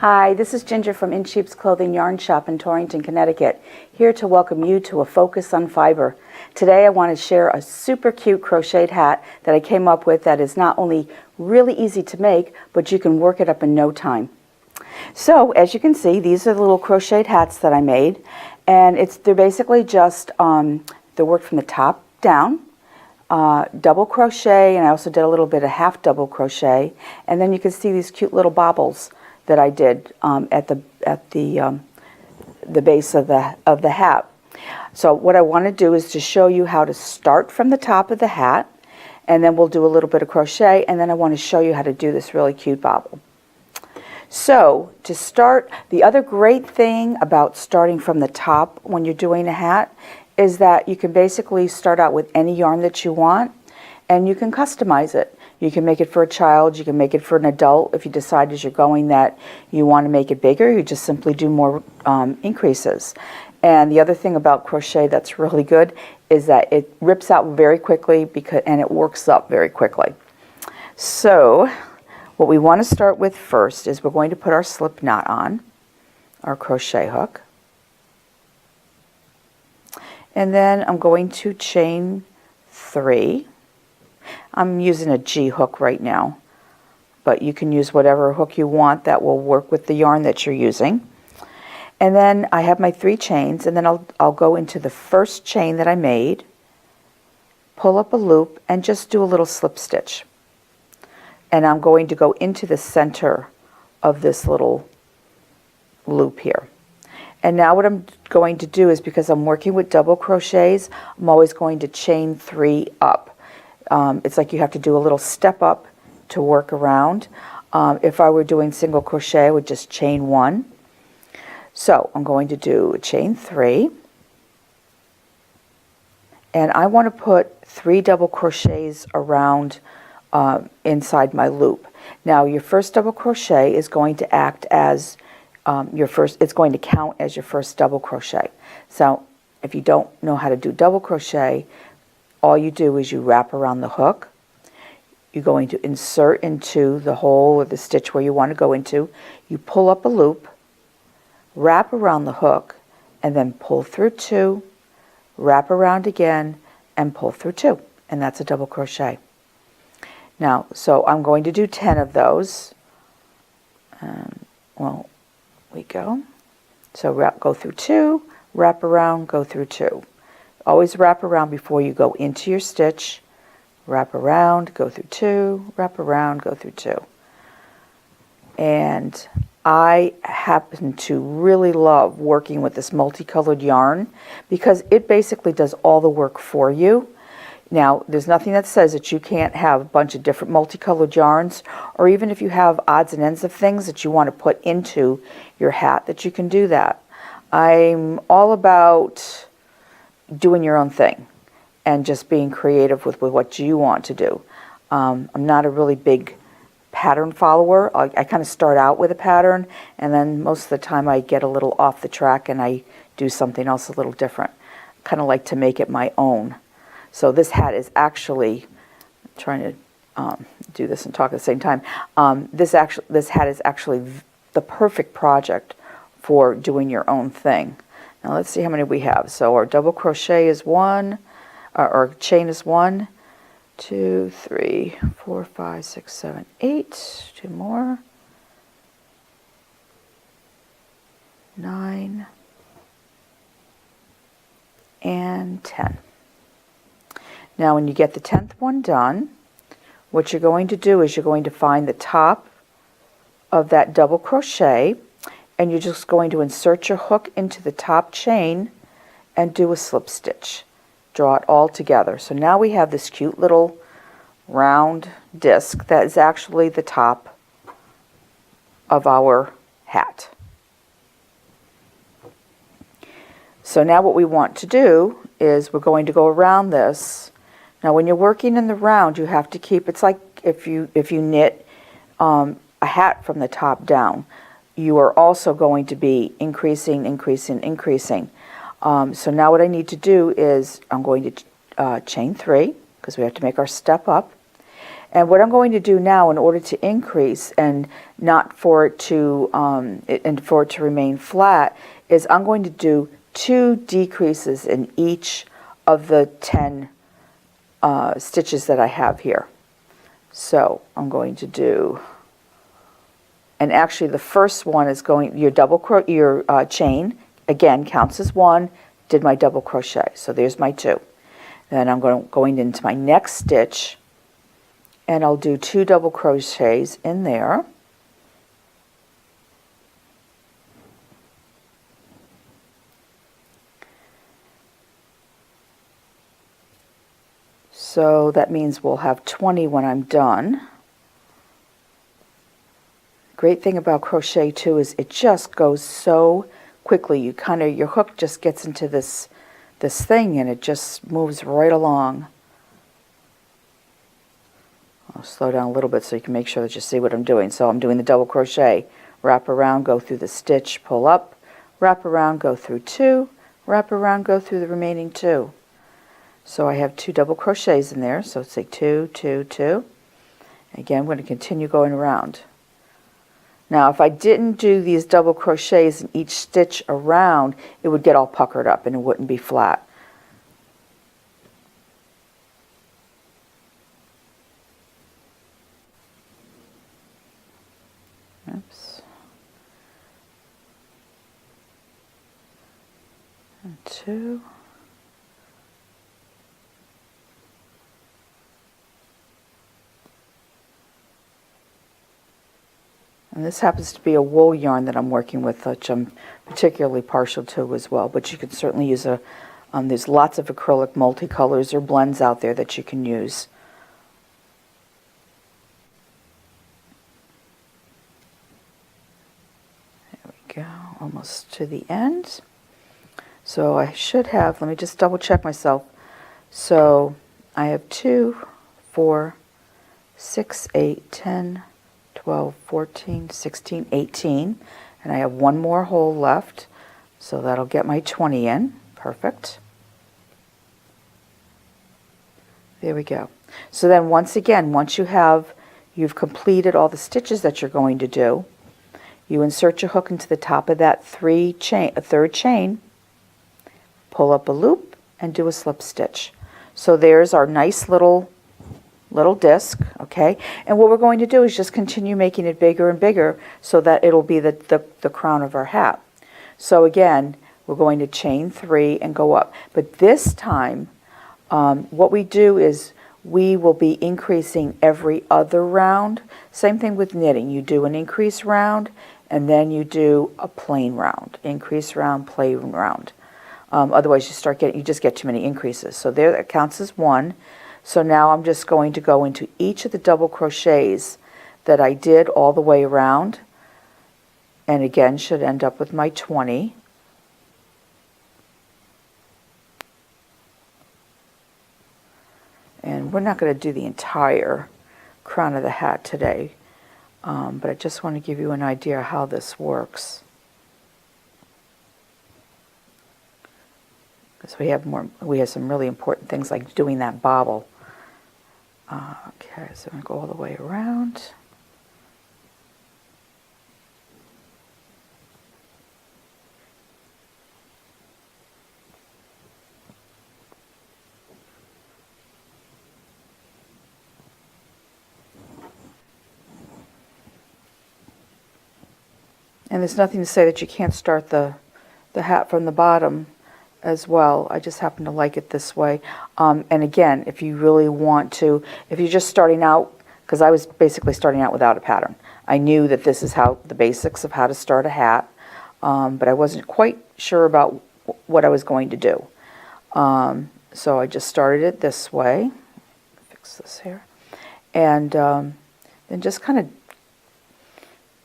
Hi, this is Ginger from In Sheep's Clothing Yarn Shop in Torrington, Connecticut, here to welcome you to a Focus on Fiber. Today I want to share a super cute crocheted hat that I came up with that is not only really easy to make, but you can work it up in no time. So as you can see, these are the little crocheted hats that I made, and they're basically just they work from the top down, double crochet, and I also did a little bit of half double crochet, and then you can see these cute little bobbles that I did at the base of the hat. So what I want to do is to show you how to start from the top of the hat, and then we'll do a little bit of crochet, and then I want to show you how to do this really cute bobble. So to start, the other great thing about starting from the top when you're doing a hat is that you can basically start out with any yarn that you want, and you can customize it. You can make it for a child, you can make it for an adult. If you decide as you're going that you want to make it bigger, you just simply do more increases. And the other thing about crochet that's really good is that it rips out very quickly and it works up very quickly. So what we want to start with first is we're going to put our slip knot on, our crochet hook. And then I'm going to chain 3. I'm using a G hook right now, but you can use whatever hook you want that will work with the yarn that you're using. And then I have my 3 chains, and then I'll go into the first chain that I made, pull up a loop, and just do a little slip stitch. And I'm going to go into the center of this little loop here. And now what I'm going to do is, because I'm working with double crochets, I'm always going to chain 3 up. It's like you have to do a little step up to work around. If I were doing single crochet, I would just chain 1. So I'm going to do a chain 3, and I want to put 3 double crochets around inside my loop. Now your first double crochet is going to act as it's going to count as your first double crochet. So if you don't know how to do double crochet, all you do is you wrap around the hook. You're going to insert into the hole or the stitch where you want to go into. You pull up a loop, wrap around the hook, and then pull through 2, wrap around again, and pull through 2. And that's a double crochet. Now, so I'm going to do 10 of those. Well, we go. So go through 2, wrap around, go through 2. Always wrap around before you go into your stitch. Wrap around, go through 2, wrap around, go through 2. And I happen to really love working with this multicolored yarn because it basically does all the work for you. Now, there's nothing that says that you can't have a bunch of different multicolored yarns, or even if you have odds and ends of things that you want to put into your hat, that you can do that. I'm all about doing your own thing and just being creative with what you want to do. I'm not a really big pattern follower. I kind of start out with a pattern, and then most of the time I get a little off the track and I do something else a little different. Kind of like to make it my own. So this hat is actually, I'm trying to do this and talk at the same time. This hat is actually the perfect project for doing your own thing. Now let's see how many we have. So our double crochet is 1, our chain is 1, 2, 3, 4, 5, 6, 7, 8. 2 more. 9 and 10. Now when you get the 10th one done, what you're going to do is you're going to find the top of that double crochet, and you're just going to insert your hook into the top chain and do a slip stitch. Draw it all together. So now we have this cute little round disc that is actually the top of our hat. So now what we want to do is we're going to go around this. Now when you're working in the round, you have to keep, it's like if you knit a hat from the top down, you are also going to be increasing, increasing, increasing. So now what I need to do is I'm going to chain 3, because we have to make our step up. And what I'm going to do now in order to increase and not for it to remain flat is I'm going to do 2 decreases in each of the 10 stitches that I have here. So I'm going to do, and actually the first one is going, your chain again counts as 1, did my double crochet, so there's my 2. Then I'm going into my next stitch, and I'll do 2 double crochets in there. So that means we'll have 20 when I'm done. Great thing about crochet too is it just goes so quickly. Your hook just gets into this thing and it just moves right along. I'll slow down a little bit so you can make sure that you see what I'm doing. So I'm doing the double crochet, wrap around, go through the stitch, pull up, wrap around, go through 2, wrap around, go through the remaining 2. So I have 2 double crochets in there, so say 2, 2, 2. Again, I'm going to continue going around. Now if I didn't do these double crochets in each stitch around, it would get all puckered up and it wouldn't be flat. Oops. And 2. And this happens to be a wool yarn that I'm working with, which I'm particularly partial to as well. But you can certainly use there's lots of acrylic multicolors or blends out there that you can use. There we go, almost to the end. So I should have, let me just double check myself. So I have 2, 4, 6, 8, 10, 12, 14, 16, 18, and I have 1 more hole left, so that'll get my 20 in. Perfect. There we go. So then once again, once you've completed all the stitches that you're going to do, you insert your hook into the top of that third chain, pull up a loop, and do a slip stitch. So there's our nice little disc, okay? And what we're going to do is just continue making it bigger and bigger so that it'll be the crown of our hat. So again, we're going to chain 3 and go up. But this time, what we do is we will be increasing every other round. Same thing with knitting. You do an increase round, and then you do a plain round. Increase round, plain round. Otherwise, you just get too many increases. So there, that counts as 1. So now I'm just going to go into each of the double crochets that I did all the way around, and again should end up with my 20. And we're not going to do the entire crown of the hat today, but I just want to give you an idea how this works. Because we have some really important things like doing that bobble. Okay, so I'm going to go all the way around. And there's nothing to say that you can't start the hat from the bottom as well. I just happen to like it this way. And again, if you really want to, if you're just starting out, because I was basically starting out without a pattern. I knew that this is how the basics of how to start a hat, but I wasn't quite sure about what I was going to do. So I just started it this way. Fix this here. And then just kind of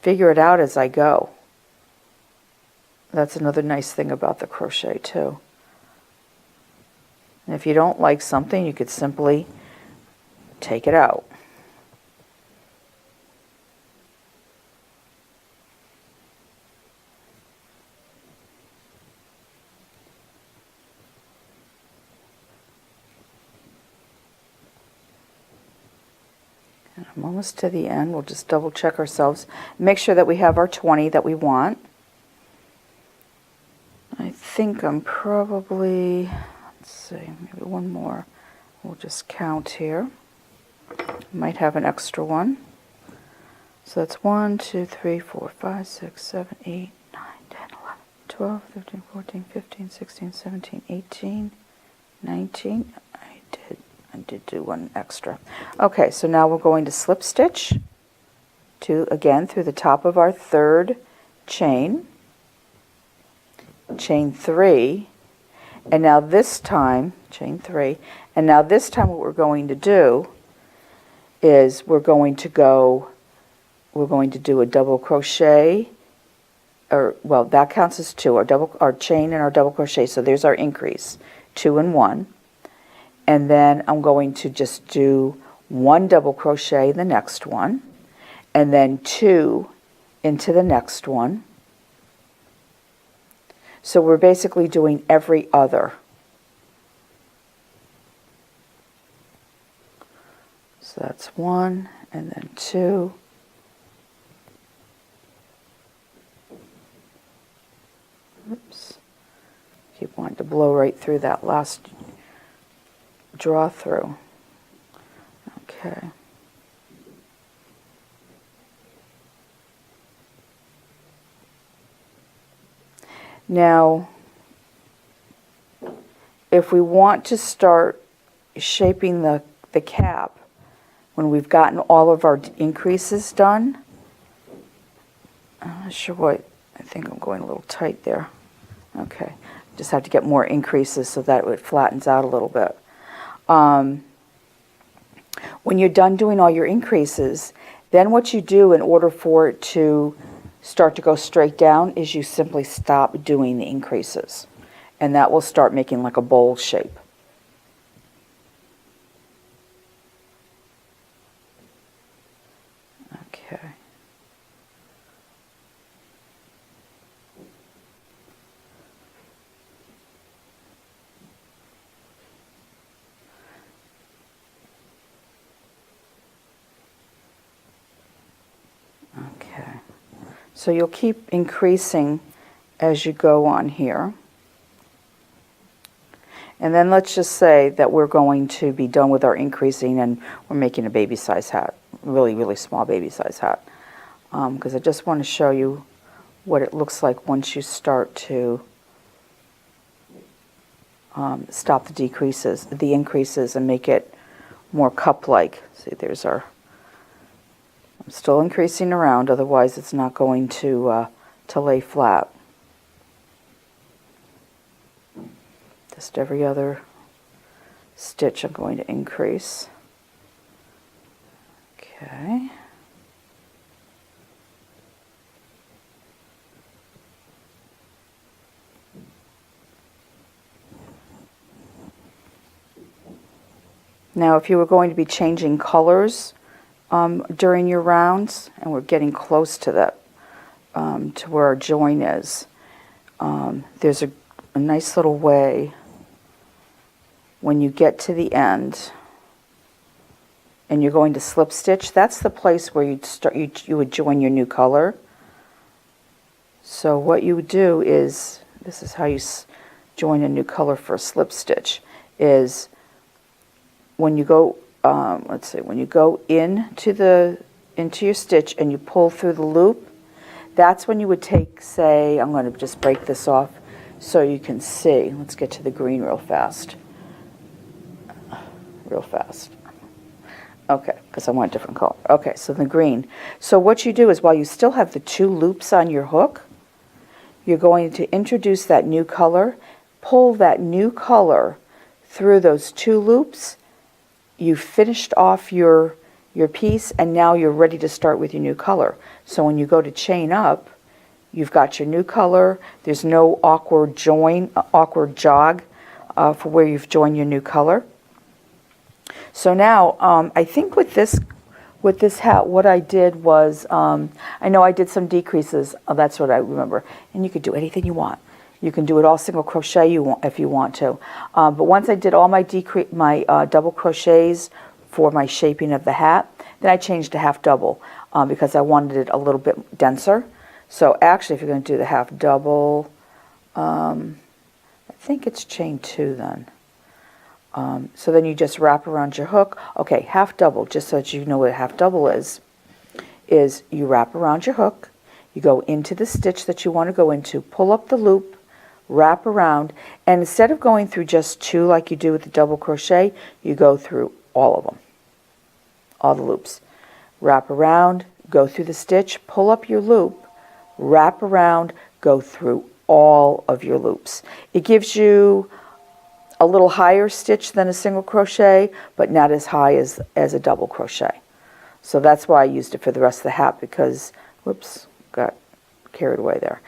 figure it out as I go. That's another nice thing about the crochet too. And if you don't like something, you could simply take it out. I'm almost to the end. We'll just double check ourselves. Make sure that we have our 20 that we want. I think I'm probably, let's see, maybe one more. We'll just count here. Might have an extra one. So that's 1, 2, 3, 4, 5, 6, 7, 8, 9, 10, 11, 12, 13, 14, 15, 16, 17, 18, 19. I did do one extra. Okay, so now we're going to slip stitch again through the top of our third chain, chain 3, and now this time, chain 3, and now this time what we're going to do is we're going to do a double crochet, or well, that counts as 2, our chain and our double crochet, so there's our increase, 2 and 1. And then I'm going to just do 1 double crochet in the next one, and then 2 into the next one. So we're basically doing every other. So that's 1, and then 2. Oops. Keep wanting to blow right through that last draw through. Okay. Now, if we want to start shaping the cap, when we've gotten all of our increases done, I'm not sure what, I think I'm going a little tight there. Okay, just have to get more increases so that it flattens out a little bit. When you're done doing all your increases, then what you do in order for it to start to go straight down is you simply stop doing the increases, and that will start making like a bowl shape. Okay. Okay, so you'll keep increasing as you go on here. And then let's just say that we're going to be done with our increasing and we're making a baby size hat, really, really small baby size hat. Because I just want to show you what it looks like once you start to stop the increases and make it more cup-like. See, there's our, I'm still increasing around, otherwise it's not going to lay flat. Just every other stitch I'm going to increase. Okay. Now if you were going to be changing colors during your rounds, and we're getting close to that, to where our join is, there's a nice little way when you get to the end and you're going to slip stitch. That's the place where you'd start, you would join your new color. So what you would do is, this is how you join a new color for a slip stitch, is when you go, let's see, when you go into your stitch and you pull through the loop, that's when you would take, say, I'm going to just break this off so you can see. Let's get to the green real fast. Okay, because I want a different color. Okay, so the green. So what you do is, while you still have the 2 loops on your hook, you're going to introduce that new color, pull that new color through those 2 loops. You finished off your piece, and now you're ready to start with your new color. So when you go to chain up, you've got your new color. There's no awkward jog for where you've joined your new color. So now, I think with this hat, what I did was, I know I did some decreases. That's what I remember. And you could do anything you want. You can do it all single crochet if you want to. But once I did all my double crochets for my shaping of the hat, Then I changed to half double because I wanted it a little bit denser. So actually, if you're going to do the half double, I think it's chain 2 then. So then you just wrap around your hook. Okay, half double, just so that you know what a half double is you wrap around your hook, you go into the stitch that you want to go into, pull up the loop, wrap around, and instead of going through just 2 like you do with the double crochet, you go through all of them, all the loops. Wrap around, go through the stitch, pull up your loop, wrap around, go through all of your loops. It gives you a little higher stitch than a single crochet, but not as high as a double crochet. So that's why I used it for the rest of the hat, because, whoops, got carried away there.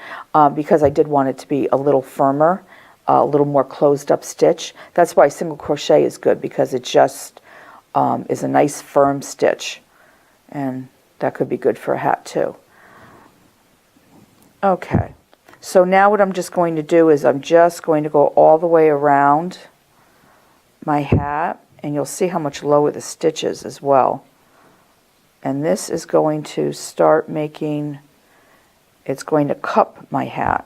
Because I did want it to be a little firmer, a little more closed up stitch. That's why single crochet is good, because it just is a nice firm stitch. And that could be good for a hat too. Okay, so now what I'm just going to do is I'm just going to go all the way around my hat, and you'll see how much lower the stitch is as well. And this is going to start making, it's going to cup my hat.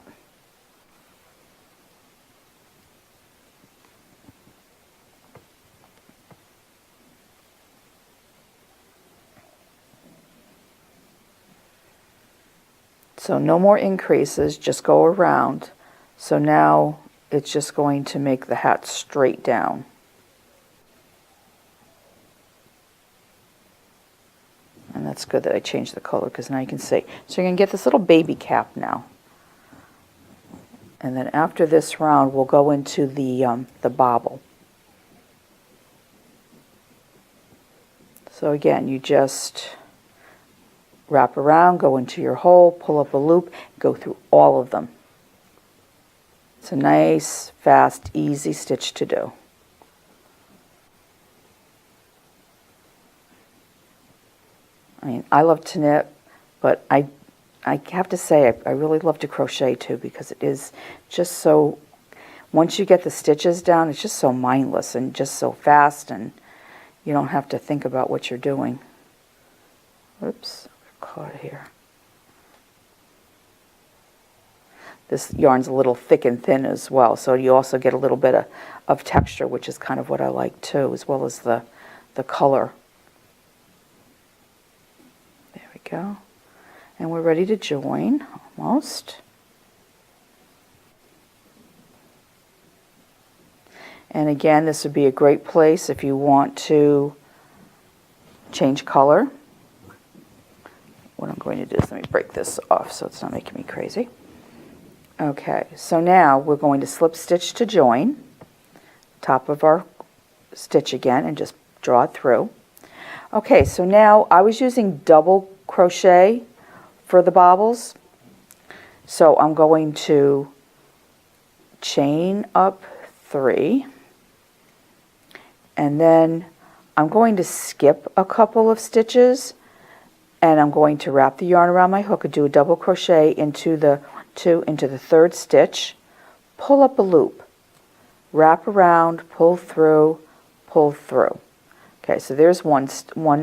So no more increases, just go around. So now it's just going to make the hat straight down. And that's good that I changed the color, because now you can see. So you're going to get this little baby cap now. And then after this round, we'll go into the bobble. So again, you just wrap around, go into your hole, pull up a loop, go through all of them. It's a nice, fast, easy stitch to do. I mean, I love to knit, but I have to say I really love to crochet too, because it is just so, once you get the stitches down, it's just so mindless and just so fast, and you don't have to think about what you're doing. Oops, we're caught here. This yarn's a little thick and thin as well, so you also get a little bit of texture, which is kind of what I like too, as well as the color. There we go. And we're ready to join, almost. And again, this would be a great place if you want to change color. What I'm going to do is, let me break this off so it's not making me crazy. Okay, so now we're going to slip stitch to join, top of our stitch again, and just draw it through. Okay, so now I was using double crochet for the bobbles, so I'm going to chain up 3, and then I'm going to skip a couple of stitches, and I'm going to wrap the yarn around my hook and do a double crochet into the third stitch, pull up a loop, wrap around, pull through, pull through. Okay, so there's one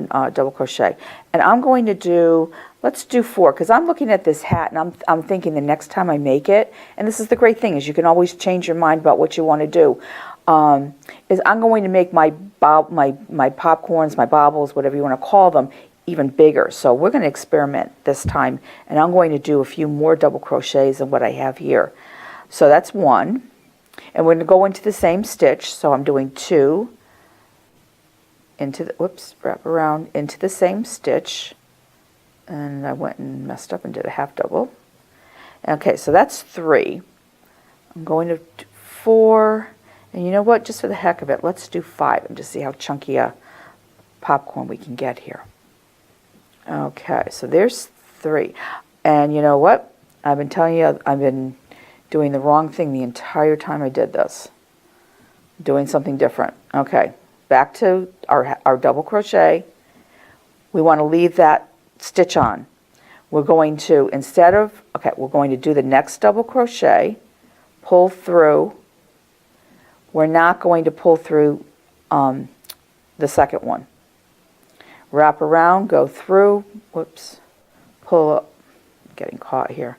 double crochet, and I'm going to do, let's do 4, because I'm looking at this hat and I'm thinking the next time I make it, and this is the great thing, is you can always change your mind about what you want to do. Is I'm going to make my popcorns, my bobbles, whatever you want to call them, even bigger. So we're going to experiment this time, and I'm going to do a few more double crochets than what I have here. So that's 1, and we're going to go into the same stitch. So I'm doing 2 into the, whoops, wrap around into the same stitch, and I went and messed up and did a half double. Okay, so that's 3. I'm going to do 4, and you know what, just for the heck of it, let's do 5 and just see how chunky a popcorn we can get here. Okay, so there's 3. And you know what? I've been telling you I've been doing the wrong thing the entire time I did this. Doing something different. Okay, back to our double crochet. We want to leave that stitch on. We're going to, instead of, okay, we're going to do the next double crochet, pull through. We're not going to pull through the second one. wrap around, go through, whoops, pull up, getting caught here.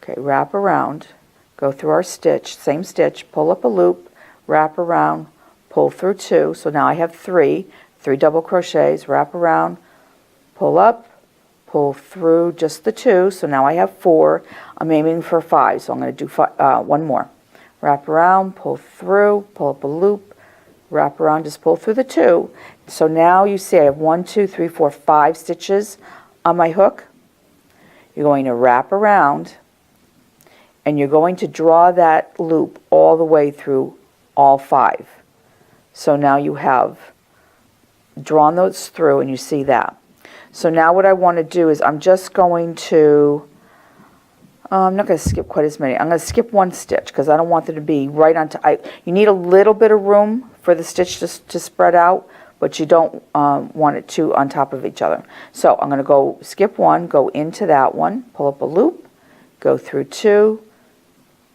Okay, wrap around, go through our stitch, same stitch, pull up a loop, wrap around, pull through 2. So now I have 3 double crochets, wrap around, pull up, pull through just the 2. So now I have 4. I'm aiming for 5, so I'm going to do 1 more. Wrap around, pull through, pull up a loop, wrap around, just pull through the 2. So now you see I have 1, 2, 3, 4, 5 stitches on my hook. You're going to wrap around, and you're going to draw that loop all the way through all 5. So now you have drawn those through, and you see that. So now what I want to do is I'm just going to, I'm not going to skip quite as many. I'm going to skip 1 stitch because I don't want them to be right on top. You need a little bit of room for the stitch to spread out, but you don't want it too on top of each other. So I'm going to go skip 1, go into that one, pull up a loop, go through 2,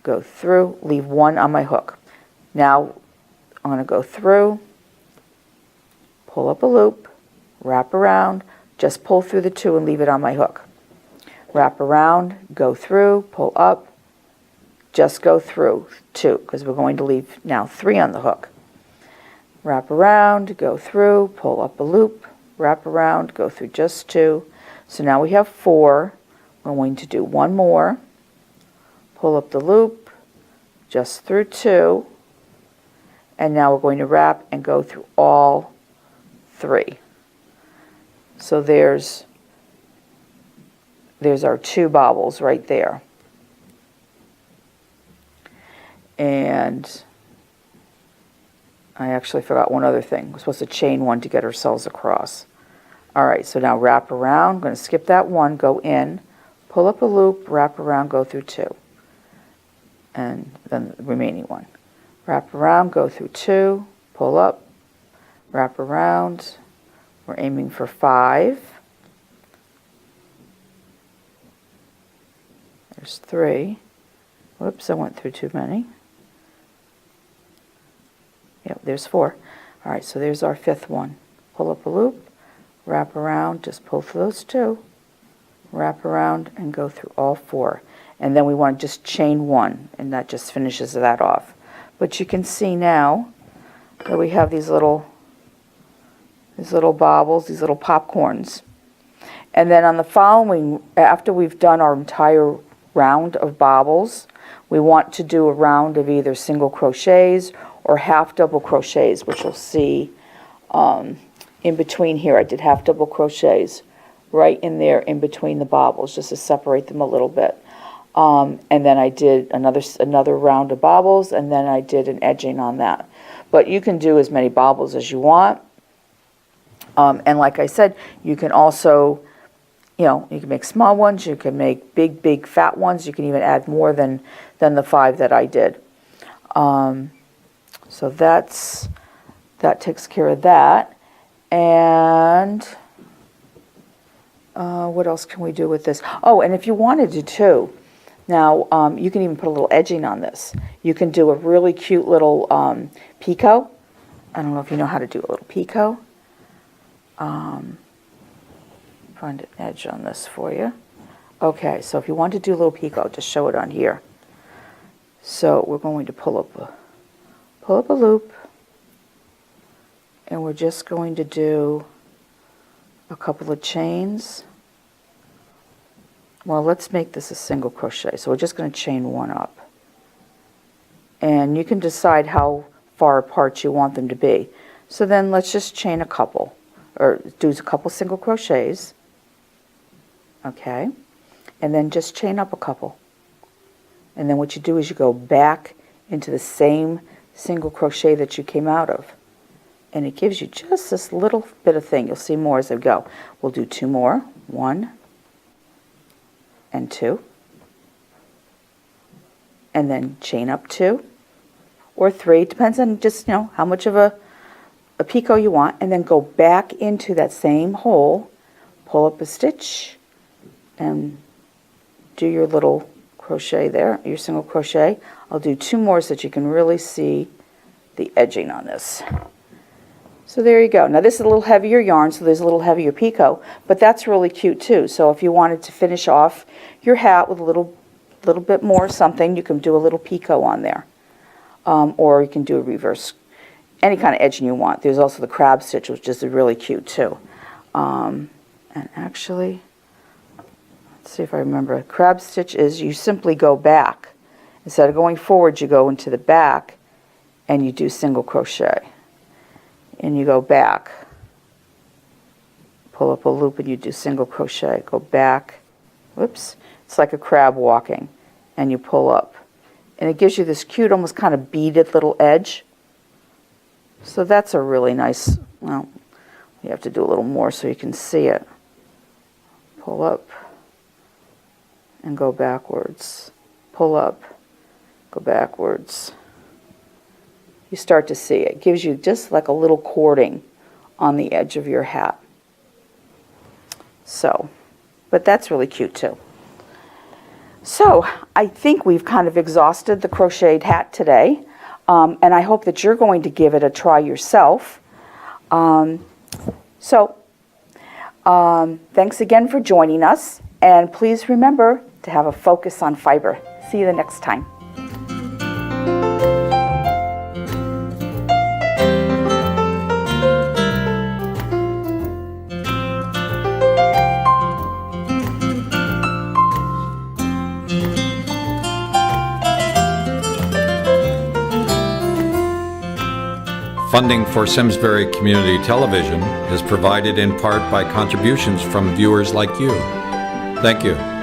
go through, leave 1 on my hook. Now I'm going to go through, pull up a loop, wrap around, just pull through the 2 and leave it on my hook. Wrap around, go through, pull up, just go through 2 because we're going to leave now 3 on the hook. Wrap around, go through, pull up a loop, wrap around, go through just 2. So now we have 4. We're going to do 1 more, pull up the loop, just through 2, and now we're going to wrap and go through all 3. So there's our 2 bobbles right there. And I actually forgot one other thing. We're supposed to chain 1 to get ourselves across. Alright, so now wrap around. I'm going to skip that 1, go in, pull up a loop, wrap around, go through 2. And then the remaining 1. Wrap around, go through 2, pull up, wrap around. We're aiming for 5. There's 3. Whoops, I went through too many. Yep, there's 4. All right, so there's our 5th one. Pull up a loop, wrap around, just pull through those 2, wrap around, and go through all 4. And then we want to just chain 1, and that just finishes that off. But you can see now that we have these little bobbles, these little popcorns. And then on the following, after we've done our entire round of bobbles, we want to do a round of either single crochets or half double crochets, which you'll see in between here. I did half double crochets right in there in between the bobbles just to separate them a little bit. And then I did another round of bobbles, and then I did an edging on that. But you can do as many bobbles as you want. And like I said, you can also, you can make small ones, you can make big fat ones, you can even add more than the 5 that I did. So that takes care of that. And what else can we do with this? Oh, and if you wanted to too, now you can even put a little edging on this. You can do a really cute little picot. I don't know if you know how to do a little picot. Find an edge on this for you. Okay, so if you want to do a little picot, just show it on here. So we're going to pull up a loop, and we're just going to do a couple of chains. Well, let's make this a single crochet. So we're just going to chain 1 up. And you can decide how far apart you want them to be. So then let's just chain a couple, or do a couple single crochets. Okay. And then just chain up a couple. And then what you do is you go back into the same single crochet that you came out of. And it gives you just this little bit of thing. You'll see more as I go. We'll do 2 more. 1 and 2. And then chain up 2 or 3. Depends on just, how much of a picot you want. And then go back into that same hole, pull up a stitch, and do your little crochet there, your single crochet. I'll do 2 more so that you can really see the edging on this. So there you go. Now this is a little heavier yarn, so there's a little heavier picot, but that's really cute too. So if you wanted to finish off your hat with a little bit more something, you can do a little picot on there. Or you can do a reverse, any kind of edging you want. There's also the crab stitch, which is really cute too. And actually, let's see if I remember. Crab stitch is you simply go back. Instead of going forward, you go into the back and you do single crochet. And you go back, pull up a loop and you do single crochet, go back, whoops, it's like a crab walking, and you pull up. And it gives you this cute, almost kind of beaded little edge. So that's a really nice, well, you have to do a little more so you can see it. Pull up and go backwards, pull up, go backwards. You start to see it. It gives you just like a little cording on the edge of your hat. So, but that's really cute too. So I think we've kind of exhausted the crocheted hat today, and I hope that you're going to give it a try yourself. Thanks again for joining us, and please remember to have a focus on fiber. See you the next time. Funding for Simsbury Community Television is provided in part by contributions from viewers like you. Thank you.